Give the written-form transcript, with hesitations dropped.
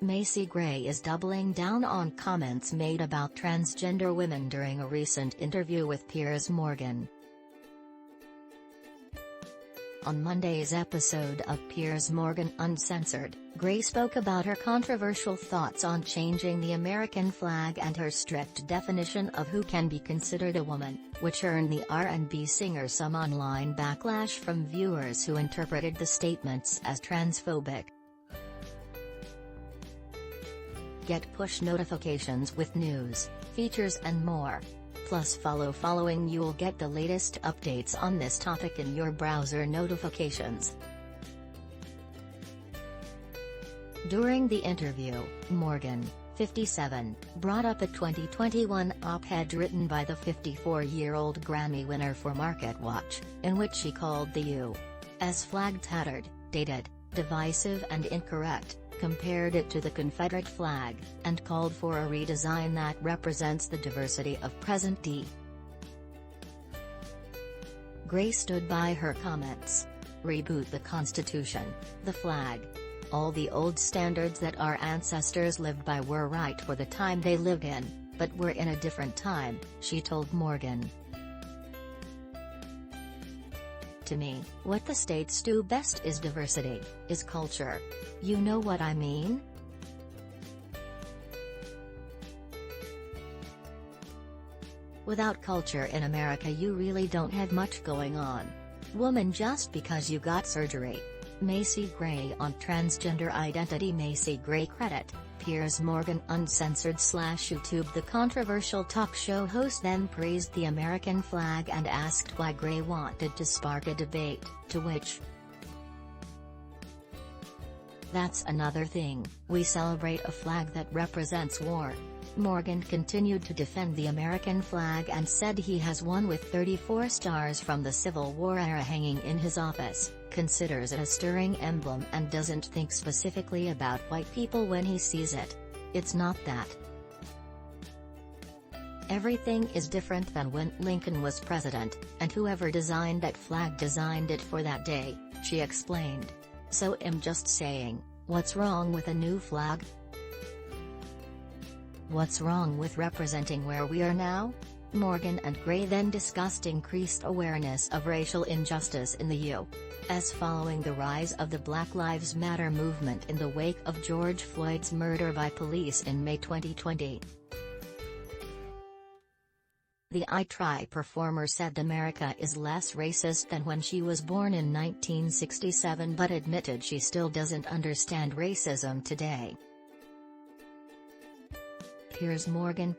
Macy Gray is doubling down on comments made about transgender women during a recent interview with Piers Morgan. On Monday's episode of Piers Morgan Uncensored, Gray spoke about her controversial thoughts on changing the American flag and her strict definition of who can be considered a woman, which earned the R&B singer some online backlash from viewers who interpreted the statements as transphobic. Get push notifications with news, features and more. Plus following you'll get the latest updates on this topic in your browser notifications. During the interview, Morgan, 57, brought up a 2021 op-ed written by the 54-year-old Grammy winner for MarketWatch, in which she called the U.S. flag tattered, dated, divisive and incorrect, compared it to the Confederate flag, and called for a redesign that represents the diversity of present-day. Gray stood by her comments. Reboot the Constitution, the flag. All the old standards that our ancestors lived by were right for the time they lived in, but we're in a different time, she told Morgan. To me, what the states do best is diversity, is culture. You know what I mean? Without culture in America you really don't have much going on. Woman just because you got surgery. Macy Gray on transgender identity. Macy Gray credit, Piers Morgan Uncensored /YouTube. The controversial talk show host then praised the American flag and asked why Gray wanted to spark a debate, to which, "That's another thing, we celebrate a flag that represents war." Morgan continued to defend the American flag and said he has one with 34 stars from the Civil War era hanging in his office, considers it a stirring emblem and doesn't think specifically about white people when he sees it. It's not that. Everything is different than when Lincoln was president, and whoever designed that flag designed it for that day, she explained. So I'm just saying, what's wrong with a new flag? What's wrong with representing where we are now? Morgan and Gray then discussed increased awareness of racial injustice in the U.S. following the rise of the Black Lives Matter movement in the wake of George Floyd's murder by police in May 2020. The I Try performer said America is less racist than when she was born in 1967 but admitted she still doesn't understand racism today. Piers Morgan.